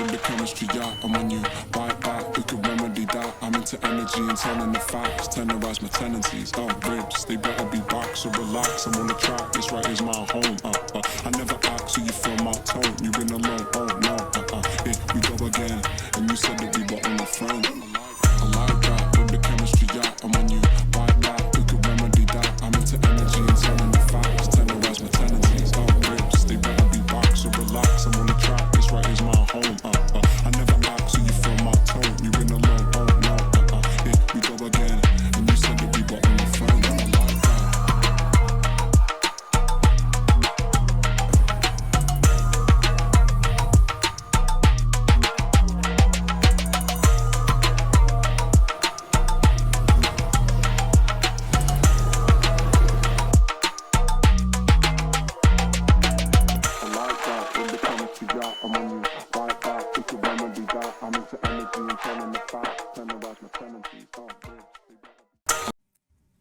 with the chemistry, yeah, I'm on you. White back, we could remedy that. I'm into energy and telling the facts. Tenderize my tendencies, ribs, they better be back. So relax, I'm on the track, this right is my home. I never ask, so you feel my tone. You've been alone, oh no, here we go again. And you said that we were only friends. I like that, with the chemistry, yeah, I'm on you. White back, we could remedy that. I'm into energy and telling the facts. Tenderize my tendencies, ribs, they better be back. So relax, I'm on the track, this right is my home. I never ask, so you feel my tone. You've been alone, oh no, here we go again. And you said that we were only friends. I like that.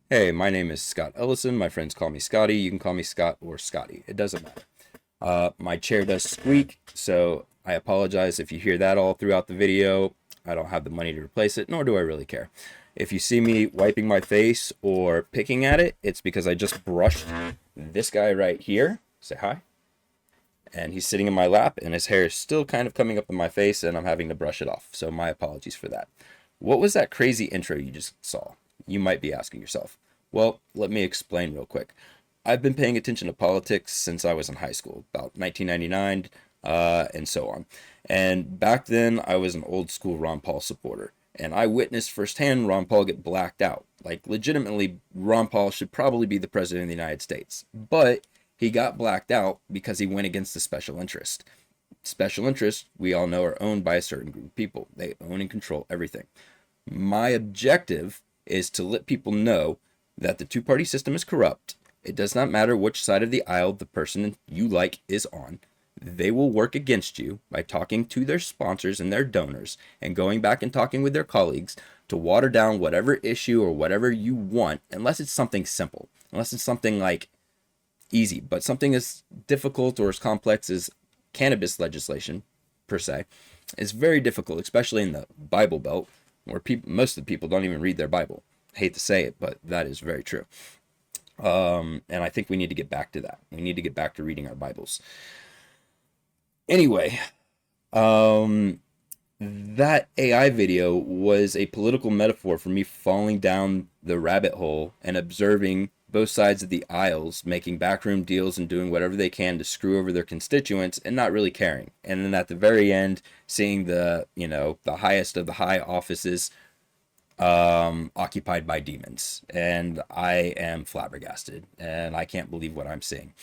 Hey, my name is Scott Ellison. My friends call me Scotty. You can call me Scott or Scotty. It doesn't matter. My chair does squeak, so I apologize if you hear that all throughout the video. I don't have the money to replace it, nor do I really care. If you see me wiping my face or picking at it, it's because I just brushed this guy right here. Say hi. And he's sitting in my lap, and his hair is still kind of coming up in my face, and I'm having to brush it off. So my apologies for that. What was that crazy intro you just saw? You might be asking yourself. Well, let me explain real quick. I've been paying attention to politics since I was in high school, about 1999, and so on. And back then, I was an old school Ron Paul supporter, and I witnessed firsthand Ron Paul get blacked out. Like, legitimately, Ron Paul should probably be the president of the United States. But he got blacked out because he went against the special interest. Special interests, we all know, are owned by a certain group of people. They own and control everything. My objective is to let people know that the two-party system is corrupt. It does not matter which side of the aisle the person you like is on. They will work against you by talking to their sponsors and their donors and going back and talking with their colleagues to water down whatever issue or whatever you want, unless it's something simple, unless it's something like easy. But something as difficult or as complex as cannabis legislation, per se, is very difficult, especially in the Bible Belt, where most of the people don't even read their Bible. I hate to say it, but that is very true. And I think we need to get back to that. We need to get back to reading our Bibles. Anyway, that AI video was a political metaphor for me falling down the rabbit hole and observing both sides of the aisles making backroom deals and doing whatever they can to screw over their constituents and not really caring. And then at the very end, seeing the highest of the high offices occupied by demons. And I am flabbergasted, and I can't believe what I'm seeing.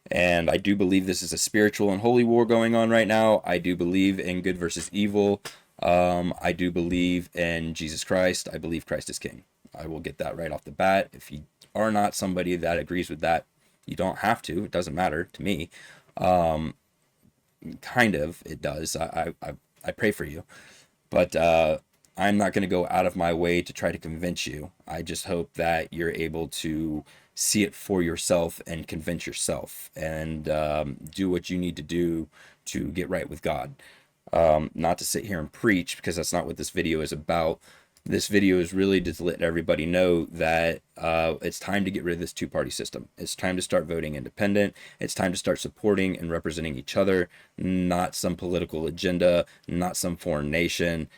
And I do believe this is a spiritual and holy war going on right now. I do believe in good versus evil. I do believe in Jesus Christ. I believe Christ is king. I will get that right off the bat. If you are not somebody that agrees with that, you don't have to. It doesn't matter to me. Kind of, it does. I pray for you. But I'm not going to go out of my way to try to convince you. I just hope that you're able to see it for yourself and convince yourself and do what you need to do to get right with God. Not to sit here and preach, because that's not what this video is about. This video is really to let everybody know that it's time to get rid of this two-party system. It's time to start voting independent. It's time to start supporting and representing each other, not some political agenda, not some foreign nation,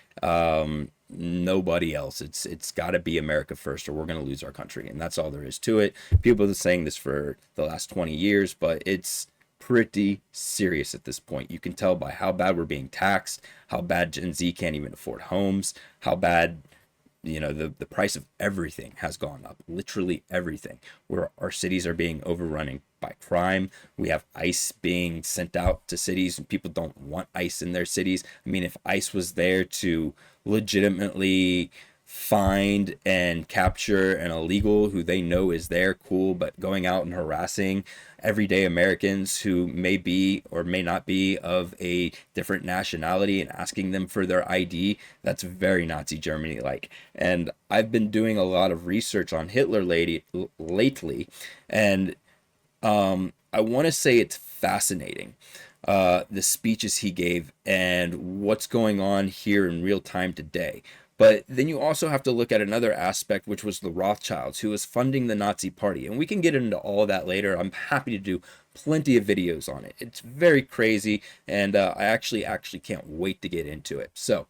nobody else. It's got to be America first, or we're going to lose our country, and that's all there is to it. People have been saying this for the last 20 years, but it's pretty serious at this point. You can tell by how bad we're being taxed, how bad Gen Z can't even afford homes, how bad the price of everything has gone up, literally everything, where our cities are being overrunning by crime. We have ICE being sent out to cities, and people don't want ICE in their cities. I mean, if ICE was there to legitimately find and capture an illegal who they know is there, cool, but going out and harassing everyday Americans who may be or may not be of a different nationality and asking them for their ID, that's very Nazi Germany like. And I've been doing a lot of research on Hitler lately, and I want to say it's fascinating. the speeches he gave and what's going on here in real time today. But then you also have to look at another aspect, which was the Rothschilds, who was funding the Nazi Party. And we can get into all that later. I'm happy to do plenty of videos on it. It's very crazy, and I actually can't wait to get into it. So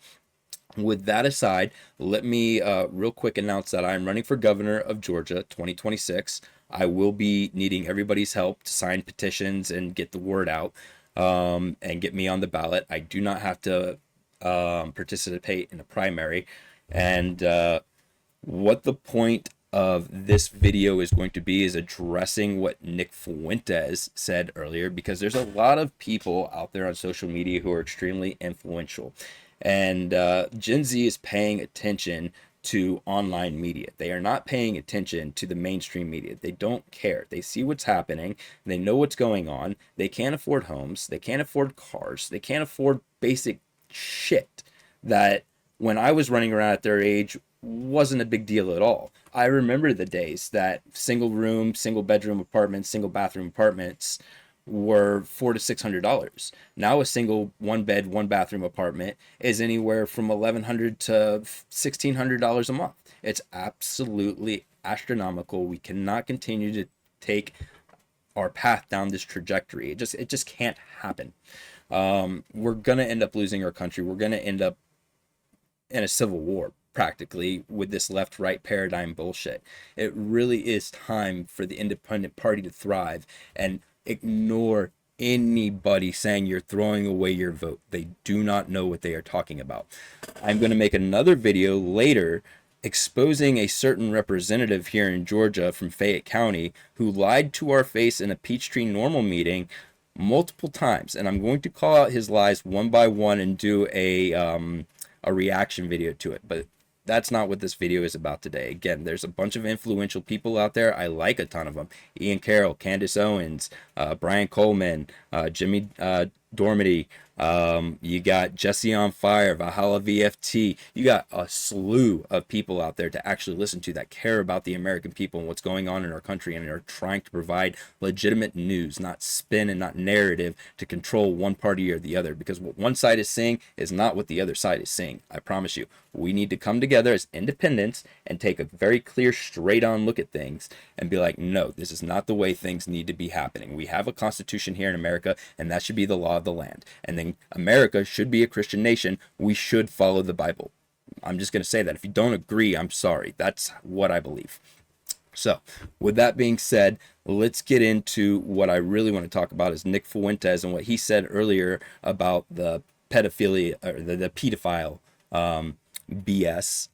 with that aside, let me real quick announce that I'm running for governor of Georgia 2026. I will be needing everybody's help to sign petitions and get the word out, and get me on the ballot. I do not have to participate in a primary. And what the point of this video is going to be is addressing what Nick FEDuentes said earlier, because there's a lot of people out there on social media who are extremely influential. And Gen Z is paying attention to online media. They are not paying attention to the mainstream media. They don't care. They see what's happening. They know what's going on. They can't afford homes. They can't afford cars. They can't afford basic shit that when I was running around at their age wasn't a big deal at all. I remember the days that single room, single bedroom apartments, single bathroom apartments were $400 to $600. Now a single one bed, one bathroom apartment is anywhere from $1,100 to $1,600 a month. It's absolutely astronomical. We cannot continue to take our path down this trajectory. It just can't happen. We're gonna end up losing our country. We're gonna end up in a civil war practically with this left-right paradigm bullshit. It really is time for the independent party to thrive and ignore anybody saying you're throwing away your vote. They do not know what they are talking about. I'm going to make another video later exposing a certain representative here in Georgia from Fayette County who lied to our face in a Peachtree Normal meeting multiple times, and I'm going to call out his lies one by one and do a reaction video to it. But that's not what this video is about today. Again, there's a bunch of influential people out there. I like a ton of them. Ian Carroll, Candace Owens, Brian Coleman, Jimmy Dormady. You got Jesse on Fire, Valhalla VFT. You got a slew of people out there to actually listen to that care about the American people and what's going on in our country and are trying to provide legitimate news, not spin and not narrative to control one party or the other, because what one side is saying is not what the other side is saying. I promise you, we need to come together as independents and take a very clear, straight on look at things and be like, no, this is not the way things need to be happening. We have a constitution here in America, and that should be the law of the land. And then America should be a Christian nation. We should follow the Bible. I'm just going to say that. If you don't agree, I'm sorry. That's what I believe. So with that being said, let's get into what I really want to talk about is Nick FEDuentes and what he said earlier about the pedophilia or the pedophile BS,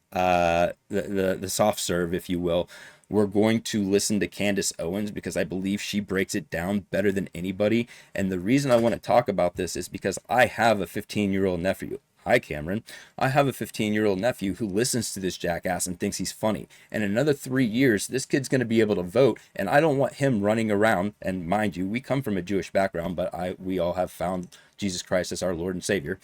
the soft serve, if you will. We're going to listen to Candace Owens because I believe she breaks it down better than anybody. And the reason I want to talk about this is because I have a 15-year-old nephew. Hi, Cameron. I have a 15-year-old nephew who listens to this jackass and thinks he's funny. And in another 3 years, this kid's going to be able to vote. And I don't want him running around. And mind you, we come from a Jewish background, but we all have found Jesus Christ as our Lord and Savior.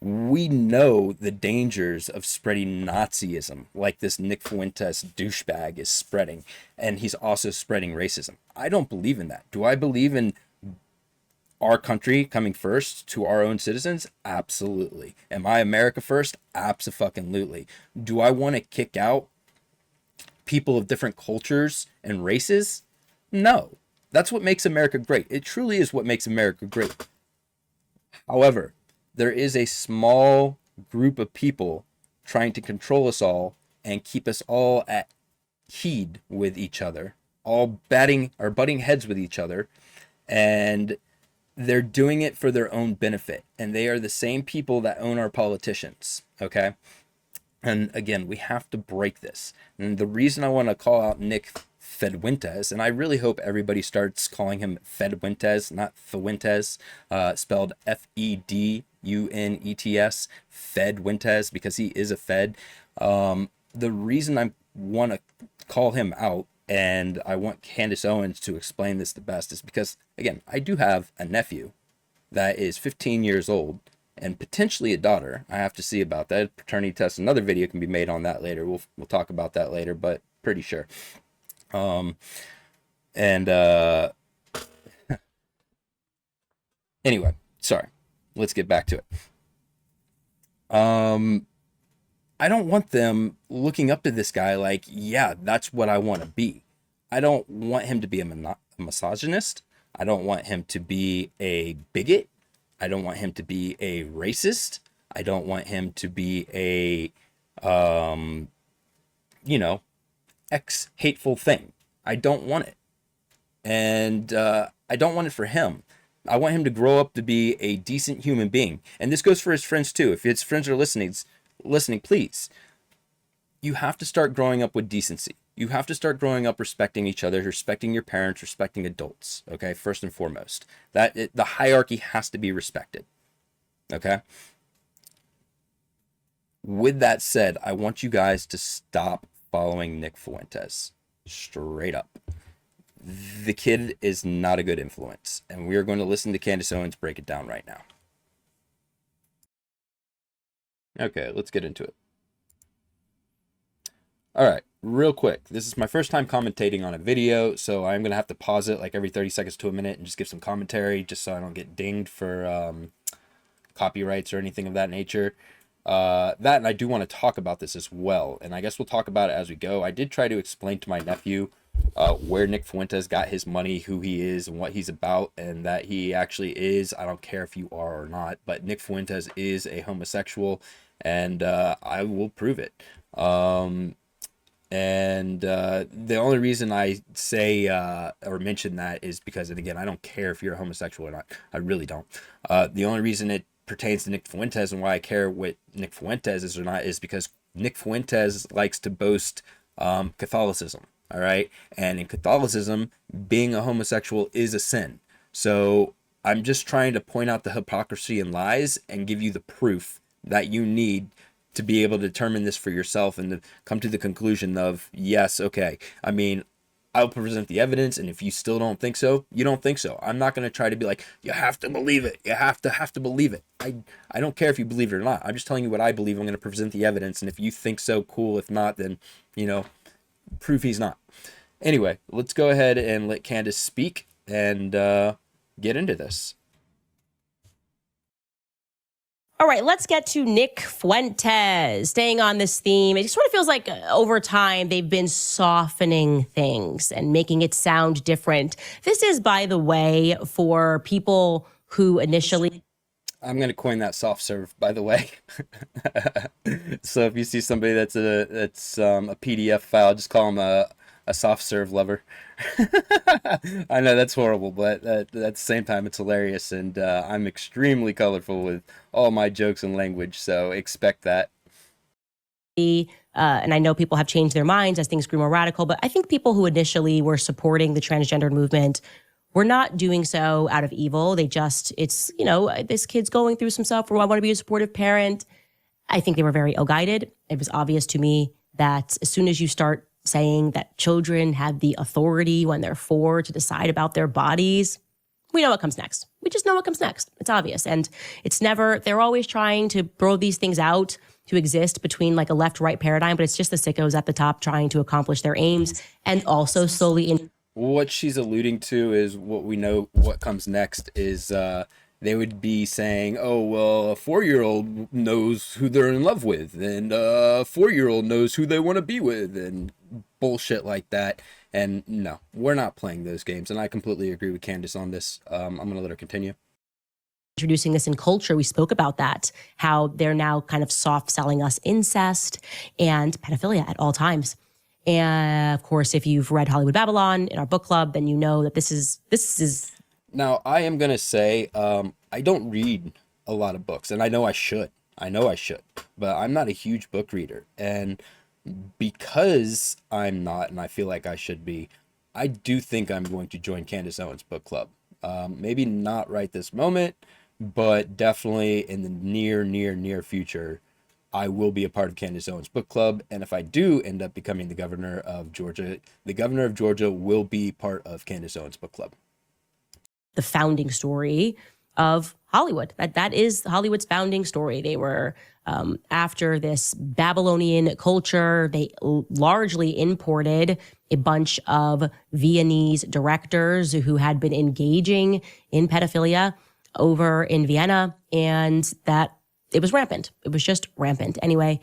We know the dangers of spreading Nazism like this Nick FEDuentes douchebag is spreading, and he's also spreading racism. I don't believe in that. Do I believe in our country coming first to our own citizens? Absolutely. Am I America first? Abso-fucking-lutely. Do I want to kick out people of different cultures and races? No. That's what makes America great. It truly is what makes America great. However, there is a small group of people trying to control us all and keep us all at heed with each other, all butting heads with each other, and they're doing it for their own benefit. And they are the same people that own our politicians, okay? And again, we have to break this. And the reason I want to call out Nick FEDuentes, and I really hope everybody starts calling him FEDuentes, not FEDuentes, spelled FEDuentes, FEDuentes, because he is a Fed. The reason I want to call him out, and I want Candace Owens to explain this the best, is because, again, I do have a nephew that is 15 years old and potentially a daughter. I have to see about that. Paternity test, another video can be made on that later. We'll talk about that later, but pretty sure. Anyway, sorry. Let's get back to it. I don't want them looking up to this guy like, yeah, that's what I want to be. I don't want him to be a misogynist. I don't want him to be a bigot. I don't want him to be a racist. I don't want him to be a, hateful thing. I don't want it. And I don't want it for him. I want him to grow up to be a decent human being. And this goes for his friends too. If his friends are listening, please. You have to start growing up with decency. You have to start growing up respecting each other, respecting your parents, respecting adults. Okay, first and foremost. The hierarchy has to be respected. Okay? With that said, I want you guys to stop following Nick FEDuentes. Straight up. The kid is not a good influence, and we are going to listen to Candace Owens break it down right now. Okay, let's get into it. All right, real quick. This is my first time commentating on a video, so I'm going to have to pause it like every 30 seconds to a minute and just give some commentary just so I don't get dinged for copyrights or anything of that nature. And I do want to talk about this as well, and I guess we'll talk about it as we go. I did try to explain to my nephew where Nick FEDuentes got his money, who he is, and what he's about, and that he actually is, I don't care if you are or not, but Nick FEDuentes is a homosexual, and I will prove it. The only reason I say or mention that is because, and again, I don't care if you're a homosexual or not. I really don't. The only reason it pertains to Nick FEDuentes and why I care what Nick FEDuentes is or not is because Nick FEDuentes likes to boast Catholicism. All right. And in Catholicism, being a homosexual is a sin. So I'm just trying to point out the hypocrisy and lies and give you the proof that you need to be able to determine this for yourself and to come to the conclusion of, yes, okay. I mean, I'll present the evidence, and if you still don't think so, you don't think so. I'm not going to try to be like, you have to believe it. You have to believe it. I don't care if you believe it or not. I'm just telling you what I believe. I'm going to present the evidence, and if you think so, cool. If not, then, prove he's not. Anyway, let's go ahead and let Candace speak and get into this. All right, let's get to Nick FEDuentes. Staying on this theme, it sort of feels like over time they've been softening things and making it sound different. This is, by the way, for people who initially... I'm going to coin that soft serve, by the way. So if you see somebody that's a PDF file, just call them a soft serve lover. I know that's horrible, but at the same time, it's hilarious, and I'm extremely colorful with all my jokes and language, so expect that. And I know people have changed their minds as things grew more radical, but I think people who initially were supporting the transgender movement were not doing so out of evil. They just, it's, this kid's going through some stuff, or I want to be a supportive parent. I think they were very ill-guided. It was obvious to me that as soon as you start saying that children have the authority when they're 4 to decide about their bodies, we know what comes next. We just know what comes next. It's obvious. And it's never, they're always trying to throw these things out to exist between like a left-right paradigm, but it's just the sickos at the top trying to accomplish their aims and also slowly... What she's alluding to is what we know, what comes next is they would be saying, oh, well, a 4-year-old knows who they're in love with, and a 4-year-old knows who they want to be with, and bullshit like that. And no, we're not playing those games. And I completely agree with Candace on this. I'm going to let her continue. Introducing this in culture, we spoke about that, how they're now kind of soft selling us incest and pedophilia at all times. And of course, if you've read Hollywood Babylon in our book club, then you know that this is. Now, I am going to say, I don't read a lot of books, and I know I should, but I'm not a huge book reader. And because I'm not, and I feel like I should be, I do think I'm going to join Candace Owens book club. Maybe not right this moment, but definitely in the near future, I will be a part of Candace Owens book club. And if I do end up becoming the governor of Georgia will be part of Candace Owens book club. The founding story of Hollywood. That is Hollywood's founding story. They were after this Babylonian culture. They largely imported a bunch of Viennese directors who had been engaging in pedophilia. over in Vienna, and that it was rampant. It was just rampant. Anyway,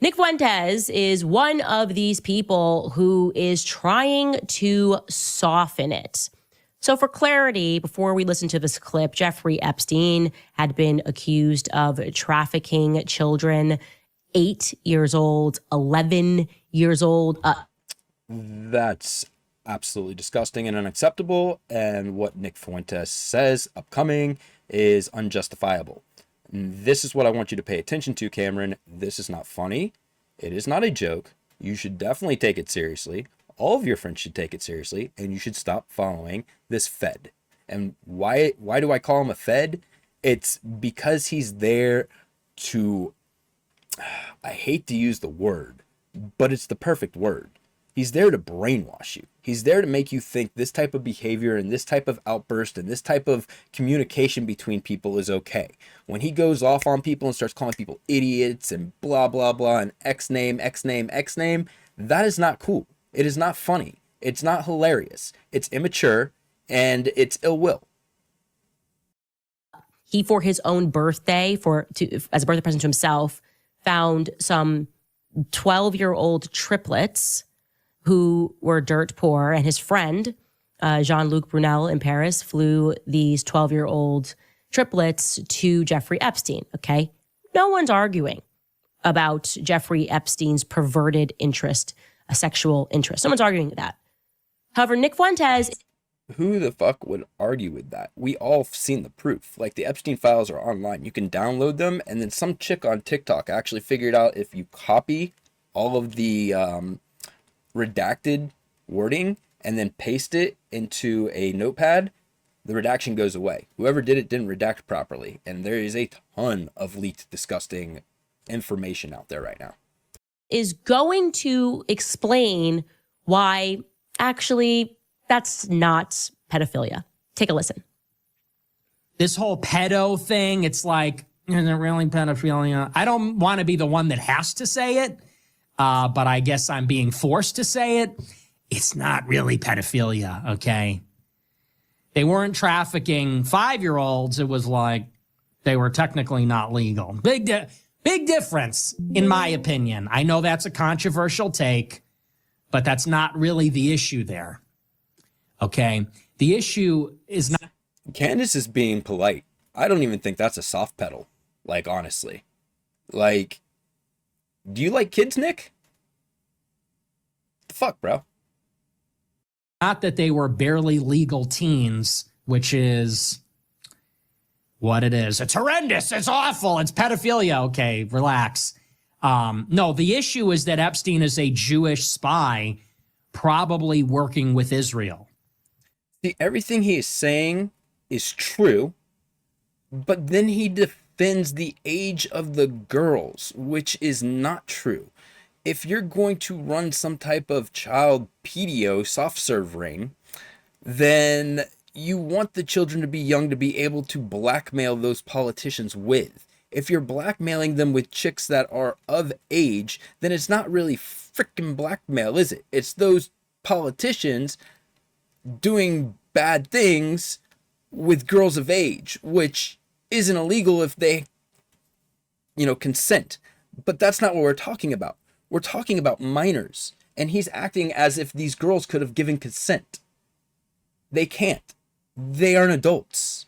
Nick FEDuentes is one of these people who is trying to soften it. So for clarity, before we listen to this clip, Jeffrey Epstein had been accused of trafficking children, 8 years old, 11 years old. That's absolutely disgusting and unacceptable. And what Nick FEDuentes says upcoming is unjustifiable. This is what I want you to pay attention to, Cameron. This is not funny. It is not a joke. You should definitely take it seriously. All of your friends should take it seriously, and you should stop following this Fed. And why do I call him a Fed? It's because he's there to, I hate to use the word, but it's the perfect word. He's there to brainwash you. He's there to make you think this type of behavior and this type of outburst and this type of communication between people is okay. When he goes off on people and starts calling people idiots and blah, blah, blah, and X name, that is not cool. It is not funny. It's not hilarious. It's immature and it's ill will. He, for his own birthday, as a birthday present to himself, found some 12-year-old triplets who were dirt poor, and his friend, Jean-Luc Brunel in Paris, flew these 12-year-old triplets to Jeffrey Epstein, okay? No one's arguing about Jeffrey Epstein's perverted interest, a sexual interest. No one's arguing that. However, Nick FEDuentes... Who the fuck would argue with that? We all have seen the proof. Like, the Epstein files are online. You can download them, and then some chick on TikTok actually figured out if you copy all of the redacted wording and then paste it into a notepad, the redaction goes away. Whoever did it didn't redact properly, and there is a ton of leaked, disgusting information out there right now. Is going to explain why actually that's not pedophilia. Take a listen. This whole pedo thing, it's like, is it really pedophilia? I don't want to be the one that has to say it, but I guess I'm being forced to say it. It's not really pedophilia, okay? They weren't trafficking 5-year-olds. It was like they were technically not legal. Big difference, in my opinion. I know that's a controversial take, but that's not really the issue there, okay? The issue is not... Candace is being polite. I don't even think that's a soft pedal, like, honestly. Like, do you like kids, Nick? The fuck, bro? Not that they were barely legal teens, which is what it is. It's horrendous. It's awful. It's pedophilia. Okay, relax. No, the issue is that Epstein is a Jewish spy, probably working with Israel. See, everything he is saying is true, but then he defends the age of the girls, which is not true. If you're going to run some type of child pedio soft serve ring, then you want the children to be young to be able to blackmail those politicians with. If you're blackmailing them with chicks that are of age, then it's not really freaking blackmail, is it? It's those politicians doing bad things with girls of age, which isn't illegal if they, consent. But that's not what we're talking about. We're talking about minors, and he's acting as if these girls could have given consent. They can't. They aren't adults.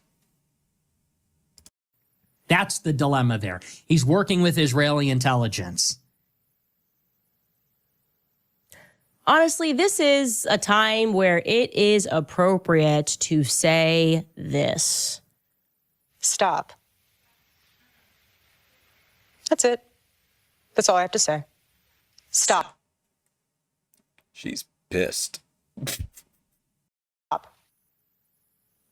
That's the dilemma there. He's working with Israeli intelligence. Honestly, this is a time where it is appropriate to say this. Stop. That's it. That's all I have to say. Stop. She's pissed. Stop.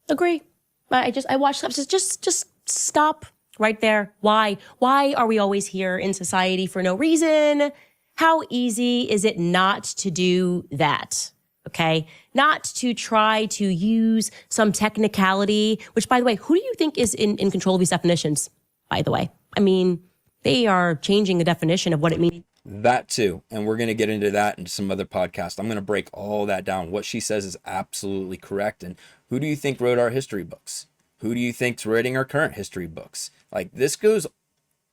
Agree. I watched that. Just stop right there. Why? Why are we always here in society for no reason? How easy is it not to do that? Okay? Not to try to use some technicality, which, by the way, who do you think is in control of these definitions, by the way? I mean, they are changing the definition of what it means. That too. And we're going to get into that in some other podcast. I'm going to break all that down. What she says is absolutely correct. And who do you think wrote our history books? Who do you think's writing our current history books? Like, this goes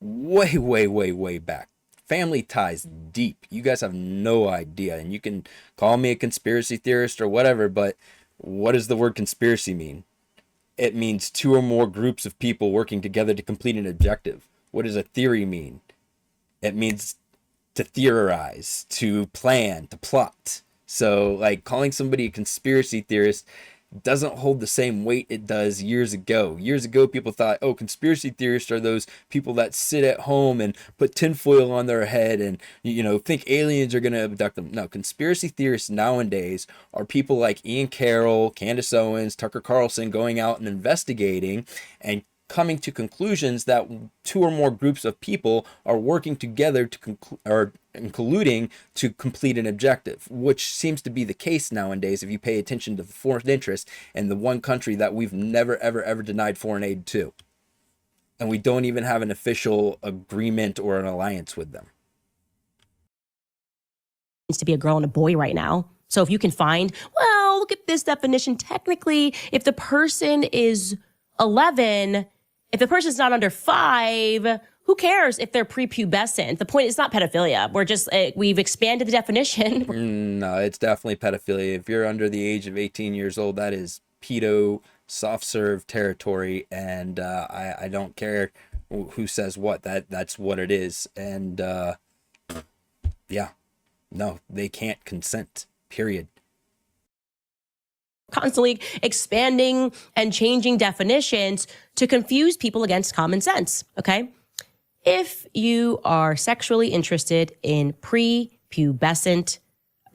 way, way, way, way back. Family ties deep. You guys have no idea. And you can call me a conspiracy theorist or whatever, but what does the word conspiracy mean? It means two or more groups of people working together to complete an objective. What does a theory mean? It means to theorize, to plan, to plot. So, like, calling somebody a conspiracy theorist doesn't hold the same weight it does years ago. Years ago, people thought, oh, conspiracy theorists are those people that sit at home and put tinfoil on their head and, you know, think aliens are going to abduct them. No, conspiracy theorists nowadays are people like Ian Carroll, Candace Owens, Tucker Carlson going out and investigating and coming to conclusions that two or more groups of people are working together to colluding to complete an objective, which seems to be the case nowadays if you pay attention to the foreign interest in the one country that we've never, ever, ever denied foreign aid to. And we don't even have an official agreement or an alliance with them. Needs to be a girl and a boy right now. So if you can find, well, look at this definition. Technically, if the person is 11, if the person's not under 5, who cares if they're prepubescent? The point is not pedophilia. We're just, we've expanded the definition. No, it's definitely pedophilia. If you're under the age of 18 years old, that is pedo soft serve territory. And I don't care who says what, that's what it is. And yeah, no, they can't consent, period. Constantly expanding and changing definitions to confuse people against common sense, okay? If you are sexually interested in prepubescent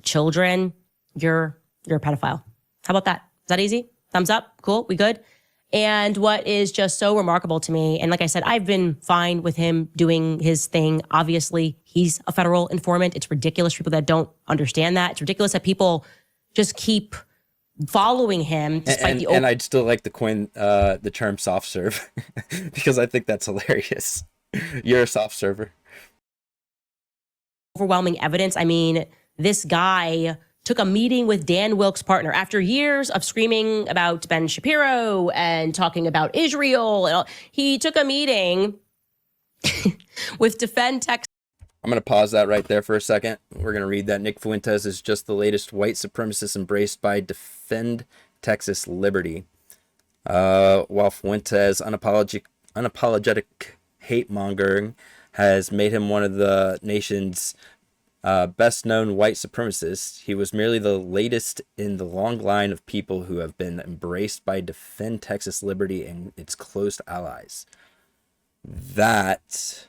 children, you're a pedophile. How about that? Is that easy? Thumbs up? Cool? We good? And what is just so remarkable to me, and like I said, I've been fine with him doing his thing. Obviously, he's a federal informant. It's ridiculous for people that don't understand that. It's ridiculous that people just keep following him despite and I'd still like to coin the term soft serve because I think that's hilarious. You're a soft server. Overwhelming evidence. I mean, this guy took a meeting with Dan Wilkes' partner after years of screaming about Ben Shapiro and talking about Israel. And all. He took a meeting with Defend Texas. I'm going to pause that right there for a second. We're going to read that Nick FEDuentes is just the latest white supremacist embraced by Defend Texas Liberty. While FEDuentes' unapologetic hate mongering has made him one of the nation's best known white supremacists, he was merely the latest in the long line of people who have been embraced by Defend Texas Liberty and its close allies. That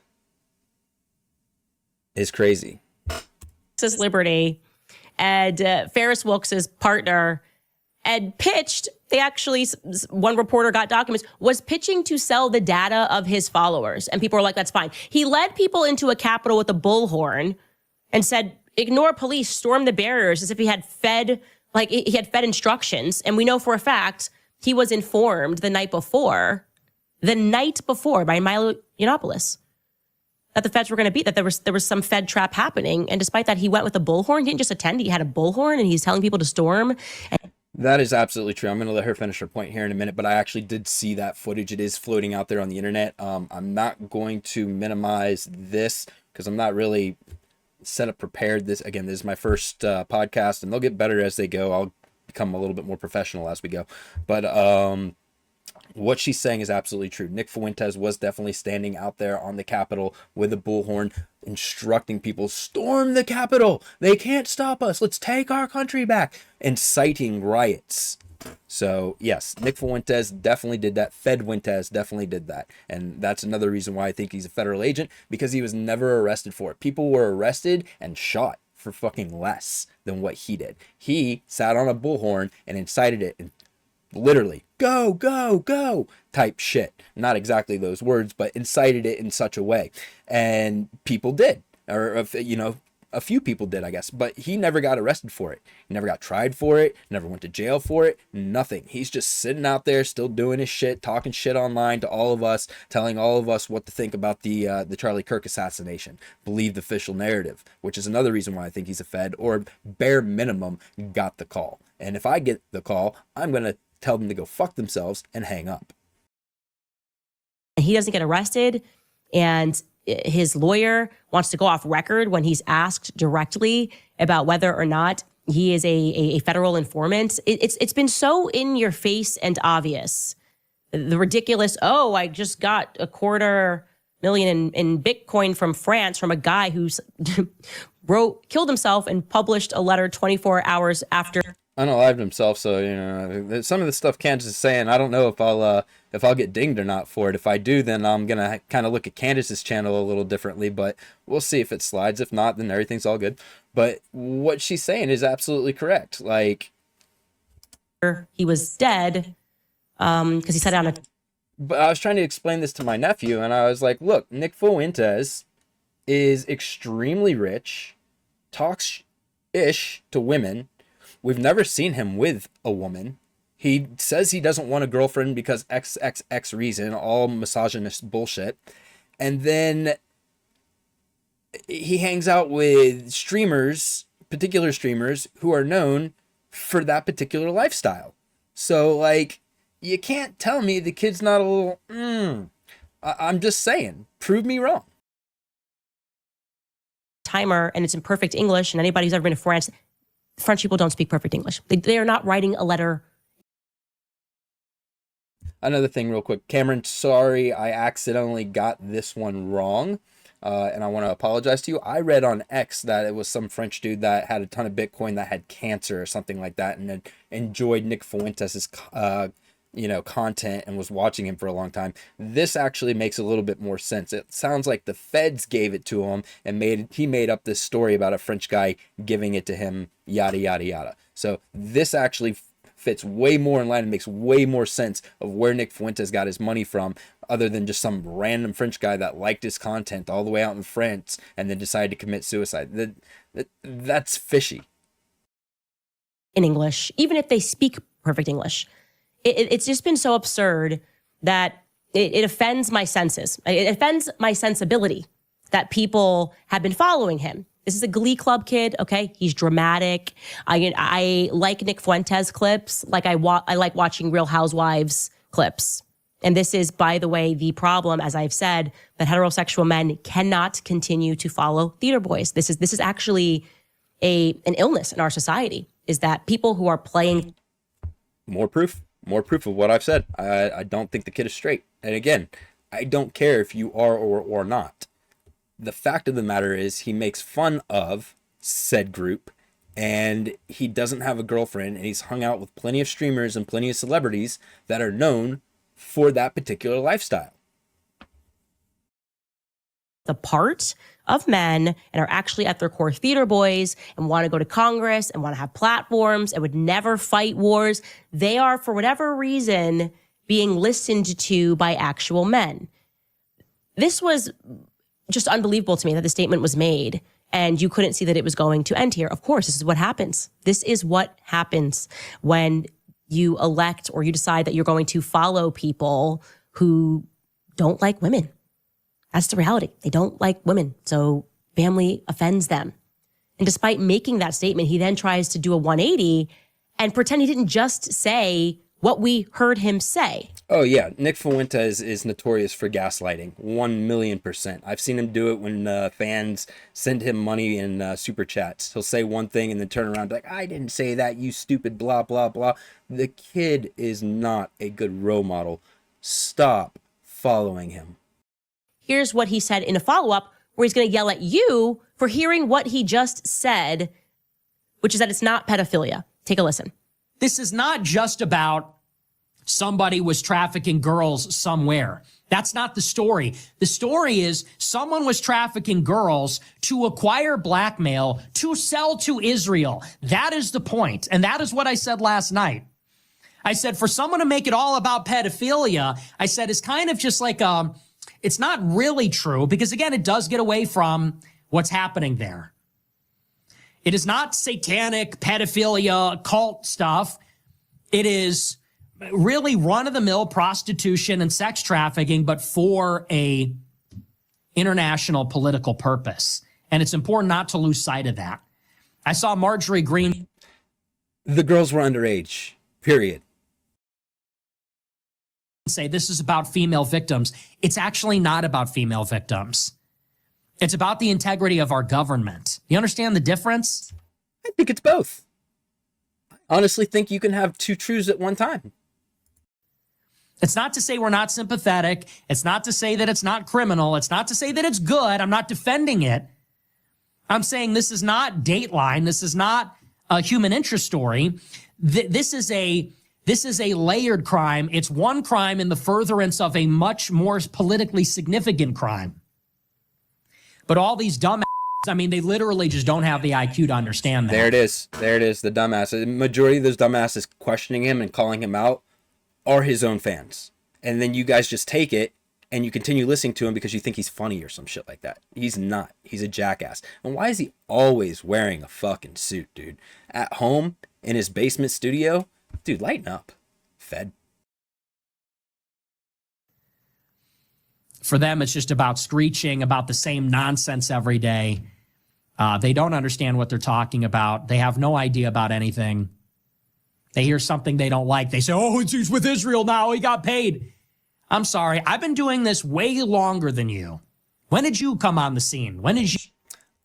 is crazy. Texas Liberty and Ferris Wilkes' partner and pitched, they actually, one reporter got documents, was pitching to sell the data of his followers. And people were like, that's fine. He led people into a Capitol with a bullhorn and said, ignore police, storm the barriers, as if he had fed instructions. And we know for a fact he was informed the night before by Milo Yiannopoulos that the feds were going to beat, that there was some Fed trap happening. And despite that, he went with a bullhorn. He didn't just attend, he had a bullhorn and he's telling people to storm. That is absolutely true. I'm going to let her finish her point here in a minute, but I actually did see that footage. It is floating out there on the internet. I'm not going to minimize this because I'm not really set up prepared. This is my first podcast, and they'll get better as they go. I'll become a little bit more professional as we go. But what she's saying is absolutely true. Nick FEDuentes was definitely standing out there on the Capitol with a bullhorn, instructing people, storm the Capitol. They can't stop us. Let's take our country back. Inciting riots. So, yes, Nick FEDuentes definitely did that. FEDuentes definitely did that. And that's another reason why I think he's a federal agent, because he was never arrested for it. People were arrested and shot for fucking less than what he did. He sat on a bullhorn and incited it and literally go, go, go type shit. Not exactly those words, but incited it in such a way. And people did, or, a few people did, I guess, but he never got arrested for it. He never got tried for it, never went to jail for it, nothing. He's just sitting out there still doing his shit, talking shit online to all of us, telling all of us what to think about the Charlie Kirk assassination. Believe the official narrative, which is another reason why I think he's a Fed, or bare minimum got the call. And if I get the call, I'm going to tell them to go fuck themselves and hang up. and he doesn't get arrested, and his lawyer wants to go off record when he's asked directly about whether or not he is a federal informant. It's been so in your face and obvious. The ridiculous, oh, I just got $250,000 in Bitcoin from France from a guy who's killed himself and published a letter 24 hours after. Unalived himself. So, you know, some of the stuff Candace is saying, I don't know if I'll get dinged or not for it. If I do, then I'm going to kind of look at Candace's channel a little differently, but we'll see if it slides. If not, then everything's all good. But what she's saying is absolutely correct. Like, he was dead because he sat down a. But I was trying to explain this to my nephew, and I was like, look, Nick FEDuentes is extremely rich, talks ish to women. We've never seen him with a woman. He says he doesn't want a girlfriend because XXX reason, all misogynist bullshit. And then he hangs out with streamers, particular streamers, who are known for that particular lifestyle. So, like, you can't tell me the kid's not a little, I'm just saying, prove me wrong. Timer, and it's in perfect English, and anybody who's ever been to France, French people don't speak perfect English. They are not writing a letter. Another thing real quick, Cameron, sorry, I accidentally got this one wrong. And I want to apologize to you. I read on X that it was some French dude that had a ton of Bitcoin that had cancer or something like that, and then enjoyed Nick FEDuentes' content and was watching him for a long time. This actually makes a little bit more sense. It sounds like the feds gave it to him and he made up this story about a French guy giving it to him, yada, yada, yada. So this actually fits way more in line and makes way more sense of where Nick FEDuentes got his money from, other than just some random French guy that liked his content all the way out in France and then decided to commit suicide. That's fishy. In English, even if they speak perfect English. It's just been so absurd that it offends my senses. It offends my sensibility that people have been following him. This is a Glee Club kid, okay? He's dramatic. I like Nick FEDuentes clips. Like I like watching Real Housewives clips. And this is, by the way, the problem, as I've said, that heterosexual men cannot continue to follow theater boys. This is actually an illness in our society, is that people who are playing. More proof of what I've said. I don't think the kid is straight. And again, I don't care if you are or not. The fact of the matter is he makes fun of said group, and he doesn't have a girlfriend, and he's hung out with plenty of streamers and plenty of celebrities that are known for that particular lifestyle. The part of men and are actually at their core theater boys and want to go to Congress and want to have platforms and would never fight wars. They are, for whatever reason, being listened to by actual men. This was just unbelievable to me that the statement was made and you couldn't see that it was going to end here. Of course, this is what happens. This is what happens when you elect or you decide that you're going to follow people who don't like women. That's the reality. They don't like women. So family offends them. And despite making that statement, he then tries to do a 180 and pretend he didn't just say what we heard him say. Oh yeah, Nick FEDuentes is notorious for gaslighting, 1,000,000%. I've seen him do it when fans send him money in super chats. He'll say one thing and then turn around and be like, I didn't say that, you stupid blah, blah, blah. The kid is not a good role model. Stop following him. Here's what he said in a follow-up where he's going to yell at you for hearing what he just said, which is that it's not pedophilia. Take a listen. This is not just about somebody was trafficking girls somewhere. That's not the story. The story is someone was trafficking girls to acquire blackmail to sell to Israel. That is the point. And that is what I said last night. I said, for someone to make it all about pedophilia, I said, it's kind of just like, it's not really true because, again, it does get away from what's happening there. It is not satanic pedophilia cult stuff. It is really run-of-the-mill prostitution and sex trafficking, but for a international political purpose. And it's important not to lose sight of that. I saw Marjorie Greene. The girls were underage, period. say this is about female victims. It's actually not about female victims. It's about the integrity of our government. You understand the difference? I think it's both. I honestly think you can have two truths at one time. It's not to say we're not sympathetic. It's not to say that it's not criminal. It's not to say that it's good. I'm not defending it. I'm saying this is not Dateline. This is not a human interest story. This is a layered crime. It's one crime in the furtherance of a much more politically significant crime. But all these dumb, I mean, they literally just don't have the IQ to understand that. There it is. There it is. The dumbass. The majority of those dumbasses questioning him and calling him out are his own fans. And then you guys just take it and you continue listening to him because you think he's funny or some shit like that. He's not. He's a jackass. And why is he always wearing a fucking suit, dude? At home, in his basement studio? Dude, lighten up, Fed. For them, it's just about screeching about the same nonsense every day. They don't understand what they're talking about. They have no idea about anything. They hear something they don't like. They say, oh, he's with Israel now. He got paid. I'm sorry. I've been doing this way longer than you. When did you come on the scene? When did you?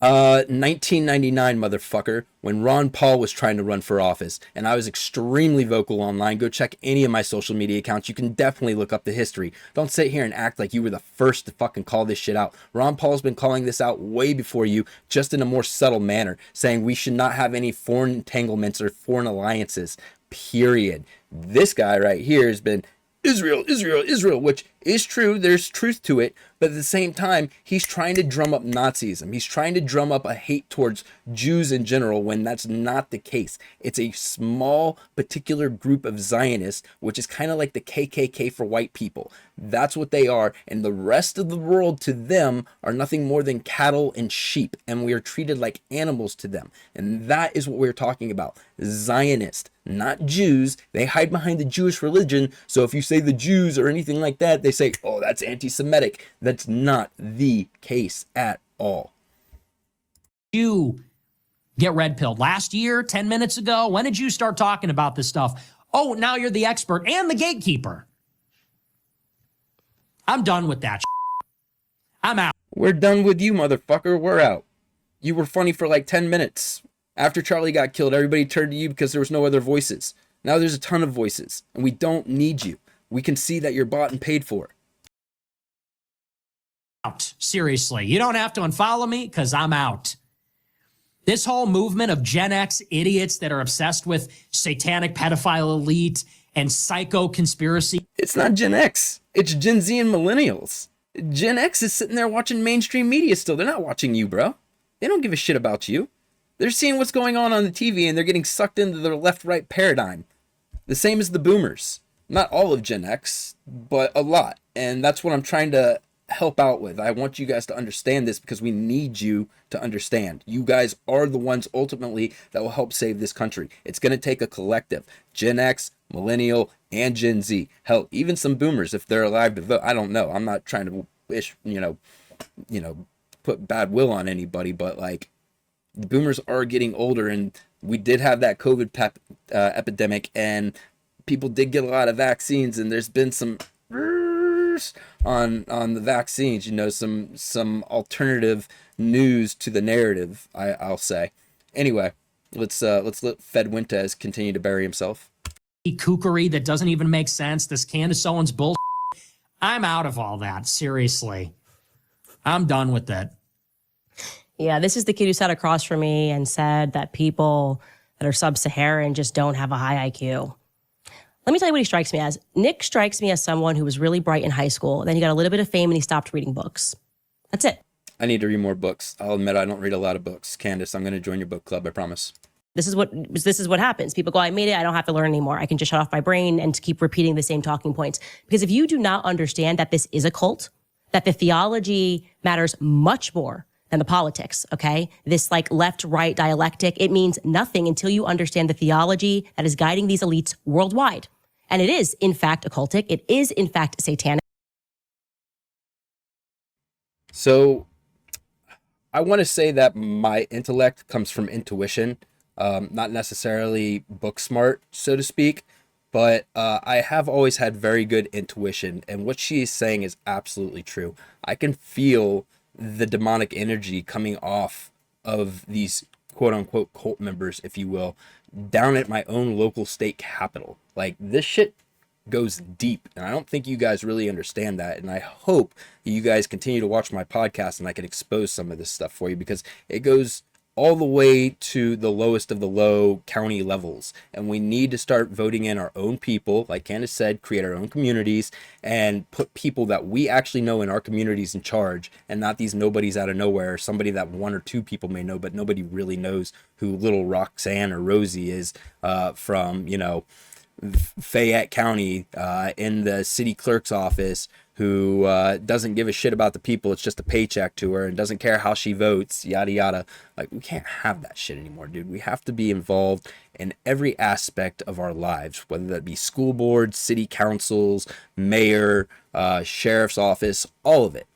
1999, motherfucker, when Ron Paul was trying to run for office, and I was extremely vocal online. Go check any of my social media accounts. You can definitely look up the history. Don't sit here and act like you were the first to fucking call this shit out. Ron Paul's been calling this out way before you, just in a more subtle manner, saying we should not have any foreign entanglements or foreign alliances, period. This guy right here has been Israel, Israel, Israel, which is true. There's truth to it. But at the same time, he's trying to drum up Nazism. He's trying to drum up a hate towards Jews in general when that's not the case. It's a small, particular group of Zionists, which is kind of like the KKK for white people. That's what they are. And the rest of the world to them are nothing more than cattle and sheep. And we are treated like animals to them. And that is what we're talking about. Zionist, not Jews. They hide behind the Jewish religion. So if you say the Jews or anything like that, they say, oh, that's anti-Semitic. That's not the case at all. You get red pilled last year, 10 minutes ago. When did you start talking about this stuff? Oh, now you're the expert and the gatekeeper. I'm done with that. I'm out. We're done with you, motherfucker. We're out. You were funny for like 10 minutes. After Charlie got killed, everybody turned to you because there was no other voices. Now there's a ton of voices, and we don't need you. We can see that you're bought and paid for. Out. Seriously. You don't have to unfollow me because I'm out. This whole movement of Gen X idiots that are obsessed with satanic pedophile elite and psycho conspiracy. It's not Gen X. It's Gen Z and millennials. Gen X is sitting there watching mainstream media still. They're not watching you, bro. They don't give a shit about you. They're seeing what's going on the TV and they're getting sucked into their left-right paradigm. The same as the boomers. Not all of Gen X, but a lot. And that's what I'm trying to help out with. I want you guys to understand this because we need you to understand. You guys are the ones ultimately that will help save this country. It's going to take a collective. Gen X, Millennial, and Gen Z. Hell, even some boomers if they're alive to vote. I don't know. I'm not trying to wish, put bad will on anybody, but like the boomers are getting older and we did have that COVID epidemic and people did get a lot of vaccines and there's been some on the vaccines, some alternative news to the narrative, I'll say. Anyway, let's let FEDuentes continue to bury himself. Kookery that doesn't even make sense. This Candace Owens bull. I'm out of all that. Seriously. I'm done with that. Yeah, this is the kid who sat across from me and said that people that are sub-Saharan just don't have a high IQ. Let me tell you what he strikes me as. Nick strikes me as someone who was really bright in high school. Then he got a little bit of fame and he stopped reading books. That's it. I need to read more books. I'll admit I don't read a lot of books. Candace, I'm going to join your book club, I promise. This is what happens. People go, I made it. I don't have to learn anymore. I can just shut off my brain and keep repeating the same talking points. Because if you do not understand that this is a cult, that the theology matters much more than the politics, okay? This like left-right dialectic, it means nothing until you understand the theology that is guiding these elites worldwide. And it is, in fact, occultic. It is, in fact, satanic. So I want to say that my intellect comes from intuition, not necessarily book smart, so to speak. but I have always had very good intuition, and what she is saying is absolutely true. I can feel the demonic energy coming off of these quote unquote cult members, if you will, down at my own local state capital. Like, this shit goes deep, and I don't think you guys really understand that, and I hope that you guys continue to watch my podcast and I can expose some of this stuff for you, because it goes all the way to the lowest of the low county levels, and we need to start voting in our own people, like Candace said, create our own communities and put people that we actually know in our communities in charge, and not these nobodies out of nowhere, somebody that one or two people may know but nobody really knows who little Roxanne or Rosie is from, you know, Fayette County in the city clerk's office, who doesn't give a shit about the people. It's just a paycheck to her and doesn't care how she votes, yada yada. Like, we can't have that shit anymore, dude. We have to be involved in every aspect of our lives, whether that be school boards, city councils, mayor, sheriff's office, all of it.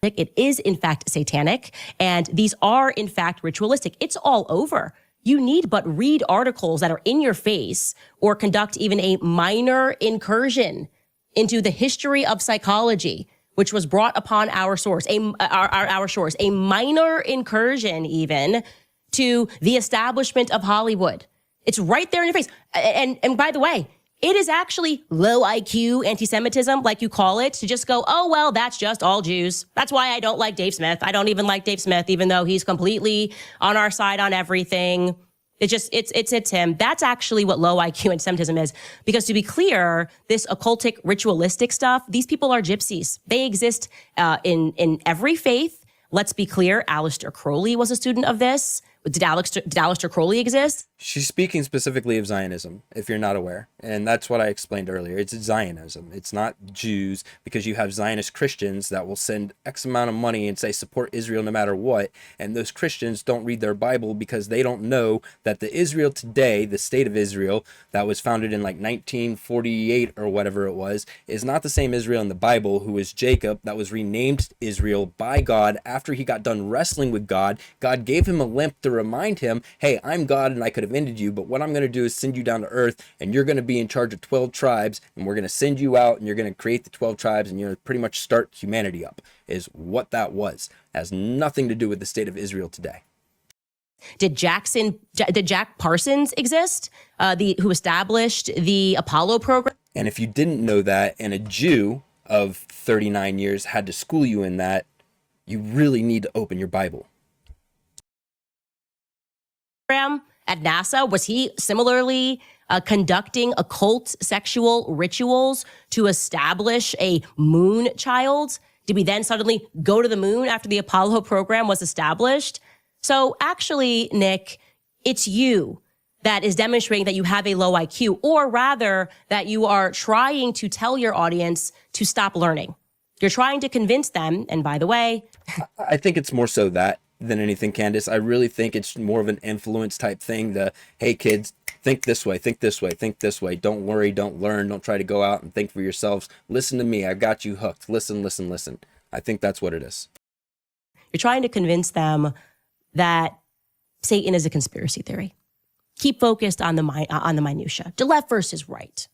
It is in fact satanic, and these are in fact ritualistic. It's all over. You need but read articles that are in your face or conduct even a minor incursion into the history of psychology, which was brought upon our shores, a minor incursion even to the establishment of Hollywood. It's right there in your face. And by the way, it is actually low IQ anti-Semitism, like you call it, to just go, oh, well, that's just all Jews. That's why I don't like Dave Smith. I don't even like Dave Smith, even though he's completely on our side on everything. It's him. That's actually what low IQ anti-Semitism is. Because to be clear, this occultic, ritualistic stuff, these people are gypsies. They exist in every faith. Let's be clear, Aleister Crowley was a student of this. Did Aleister Crowley exist? She's speaking specifically of Zionism, if you're not aware. And that's what I explained earlier. It's Zionism. It's not Jews, because you have Zionist Christians that will send X amount of money and say support Israel no matter what. And those Christians don't read their Bible because they don't know that the Israel today, the state of Israel, that was founded in like 1948 or whatever it was, is not the same Israel in the Bible, who is Jacob, that was renamed Israel by God after he got done wrestling with God. God gave him a limp to remind him, hey, I'm God and I could have ended you, but what I'm going to do is send you down to earth, and you're going to be in charge of 12 tribes, and we're going to send you out, and you're going to create the 12 tribes, and you're going to pretty much start humanity up, is what that was. It has nothing to do with the state of Israel today. Did Jack Parsons exist, who established the Apollo program? And if you didn't know that, and a Jew of 39 years had to school you in that, you really need to open your Bible. At NASA, was he similarly conducting occult sexual rituals to establish a moon child? Did we then suddenly go to the moon after the Apollo program was established? So actually, Nick, it's you that is demonstrating that you have a low IQ, or rather that you are trying to tell your audience to stop learning. You're trying to convince them, and by the way, I think it's more so that than anything, Candace. I really think it's more of an influence type thing. Hey kids, think this way, think this way, think this way. Don't worry, don't learn, don't try to go out and think for yourselves. Listen to me, I got you hooked. Listen. I think that's what it is. You're trying to convince them that Satan is a conspiracy theory. Keep focused on the minutia. The left versus right?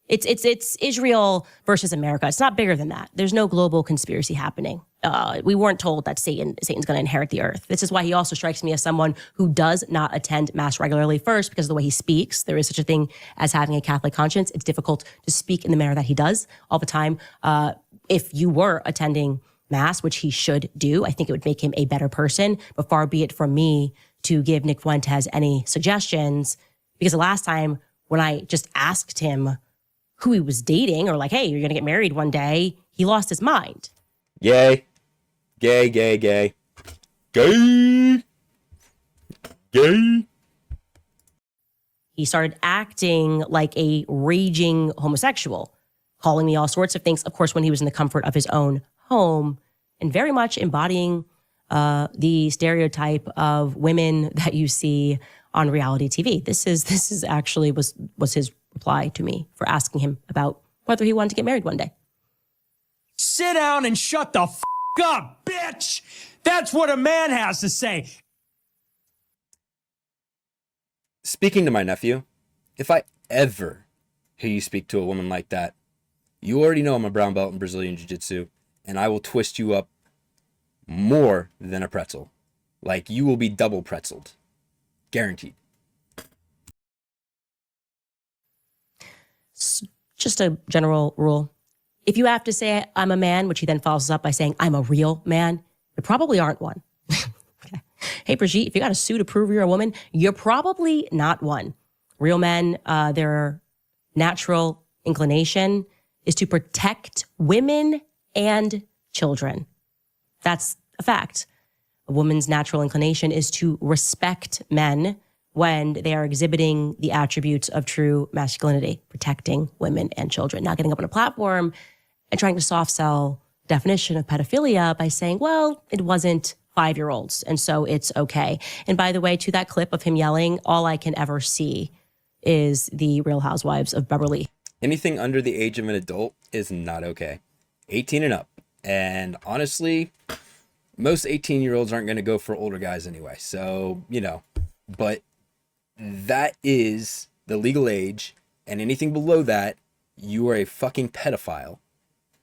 It's Israel versus America. It's not bigger than that. There's no global conspiracy happening. We weren't told that Satan's going to inherit the earth. This is why he also strikes me as someone who does not attend mass regularly. First, because of the way he speaks. There is such a thing as having a Catholic conscience. It's difficult to speak in the manner that he does all the time. If you were attending mass, which he should do, I think it would make him a better person. But far be it from me to give Nick FEDuentes any suggestions, because the last time when I just asked him who he was dating, or like, hey, you're going to get married one day, he lost his mind. Gay. He started acting like a raging homosexual, calling me all sorts of things, of course, when he was in the comfort of his own home, and very much embodying the stereotype of women that you see on reality TV. This is actually was his reply to me for asking him about whether he wanted to get married one day. Sit down and shut the f*** up, bitch! That's what a man has to say. Speaking to my nephew, if I ever hear you speak to a woman like that, you already know I'm a brown belt in Brazilian Jiu-Jitsu, and I will twist you up more than a pretzel. Like, you will be double pretzeled. Guaranteed. Just a general rule. If you have to say I'm a man, which he then follows up by saying I'm a real man, you probably aren't one. Okay. Hey, Brigitte, if you got a suit to prove you're a woman, you're probably not one. Real men, their natural inclination is to protect women and children. That's a fact. A woman's natural inclination is to respect men when they are exhibiting the attributes of true masculinity, protecting women and children, not getting up on a platform and trying to soft sell definition of pedophilia by saying, well, it wasn't 5-year-olds, and so it's okay. And by the way, to that clip of him yelling, all I can ever see is the Real Housewives of Beverly. Anything under the age of an adult is not okay. 18 and up. And honestly, most 18-year-olds aren't going to go for older guys anyway. So, but that is the legal age, and anything below that, you are a fucking pedophile,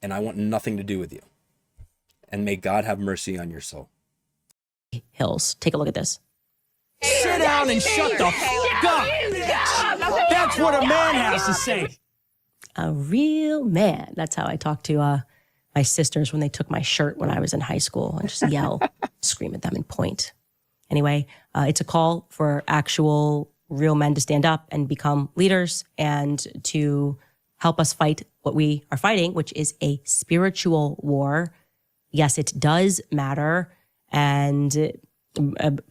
and I want nothing to do with you. And may God have mercy on your soul. Hills, take a look at this. Sit down and shut the fuck up. That's what a man has to say. A real man. That's how I talk to my sisters when they took my shirt when I was in high school, and just yell, scream at them and point. Anyway, it's a call for actual real men to stand up and become leaders and to help us fight what we are fighting, which is a spiritual war. Yes, it does matter. And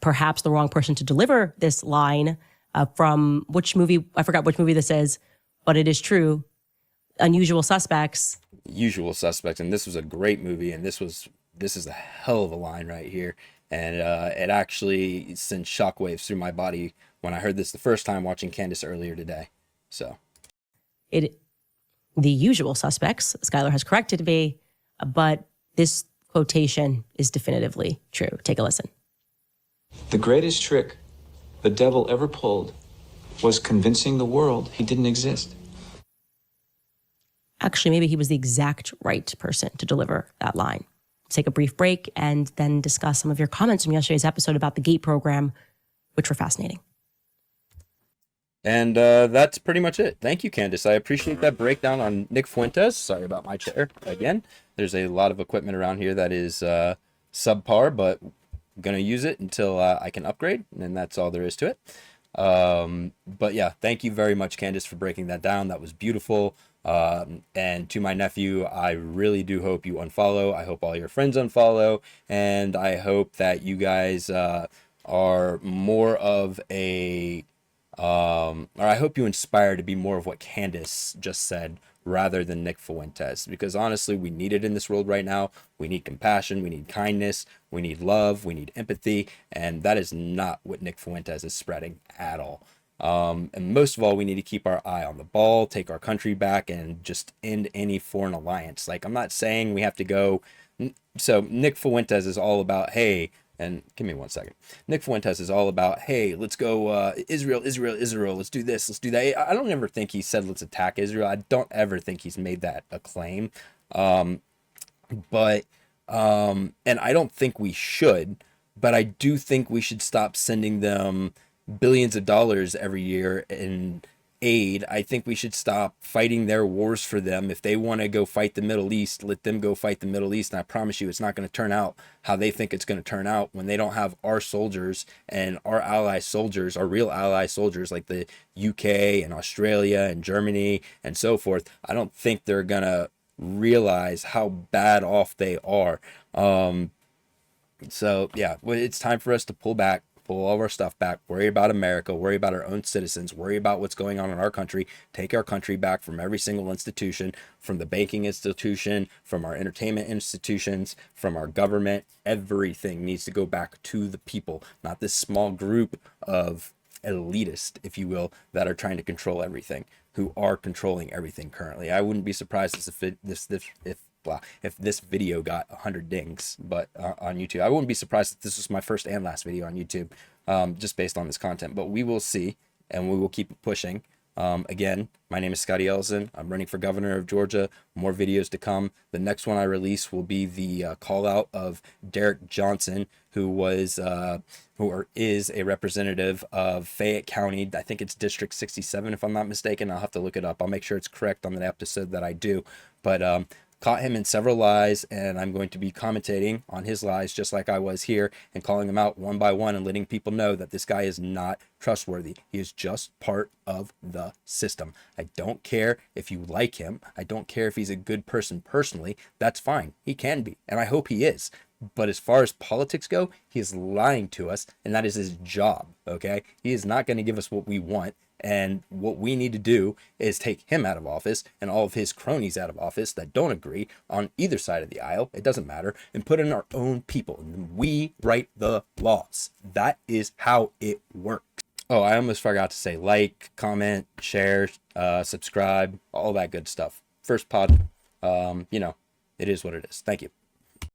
perhaps the wrong person to deliver this line from which movie, I forgot which movie this is, but it is true. Unusual Suspects. Usual Suspects, and this was a great movie, and this is a hell of a line right here. And it actually sent shockwaves through my body when I heard this the first time watching Candace earlier today. So, The Usual Suspects, Skylar has corrected me, but this quotation is definitively true. Take a listen. The greatest trick the devil ever pulled was convincing the world he didn't exist. Actually, maybe he was the exact right person to deliver that line. Let's take a brief break and then discuss some of your comments from yesterday's episode about the GATE program, which were fascinating. And that's pretty much it. Thank you, Candace. I appreciate that breakdown on Nick FEDuentes. Sorry about my chair again. There's a lot of equipment around here that is subpar, but I'm going to use it until I can upgrade, and that's all there is to it. But yeah, thank you very much, Candace, for breaking that down. That was beautiful. And to my nephew, I really do hope you unfollow. I hope all your friends unfollow, and I hope that you guys are more of a or I hope you inspire to be more of what Candace just said rather than Nick FEDuentes, because honestly, we need it in this world right now. We need compassion, we need kindness, we need love, we need empathy, and that is not what Nick FEDuentes is spreading at all. And most of all, we need to keep our eye on the ball, take our country back, and just end any foreign alliance. Like, I'm not saying we have to go. So Nick FEDuentes is all about, hey, and give me 1 second. Nick FEDuentes is all about, hey, let's go Israel, let's do this, let's do that. I don't ever think he said let's attack Israel. I don't ever think he's made that a claim. And I don't think we should, but I do think we should stop sending them billions of dollars every year in aid. I think we should stop fighting their wars for them. If they want to go fight the Middle East, let them go fight the Middle East. And I promise you, it's not going to turn out how they think it's going to turn out when they don't have our soldiers and our ally soldiers, our real ally soldiers like the UK and Australia and Germany and so forth. I don't think they're going to realize how bad off they are. So yeah, it's time for us to pull back, pull all of our stuff back, worry about America, worry about our own citizens, worry about what's going on in our country, take our country back from every single institution, from the banking institution, from our entertainment institutions, from our government. Everything needs to go back to the people, not this small group of elitists, if you will, that are trying to control everything, who are controlling everything currently. I wouldn't be surprised if this video got 100 dings, but on YouTube. I wouldn't be surprised if this was my first and last video on YouTube, just based on this content, but we will see. and we will keep pushing. Again, my name is Scotty Ellison. I'm running for governor of Georgia. More videos to come. The next one I release will be the call out of Derek Johnson, who is a representative of Fayette County. I think it's District 67, if I'm not mistaken. I'll have to look it up. I'll make sure it's correct on the episode that I do. But caught him in several lies, and I'm going to be commentating on his lies just like I was here and calling them out one by one and letting people know that this guy is not trustworthy. He is just part of the system. I don't care if you like him. I don't care if he's a good person personally. That's fine. He can be, and I hope he is. But as far as politics go, he is lying to us, and that is his job, okay? He is not going to give us what we want. And what we need to do is take him out of office and all of his cronies out of office that don't agree on either side of the aisle. It doesn't matter. And put in our own people. And we write the laws. That is how it works. Oh, I almost forgot to say like, comment, share, subscribe, all that good stuff. First pod, it is what it is. Thank you.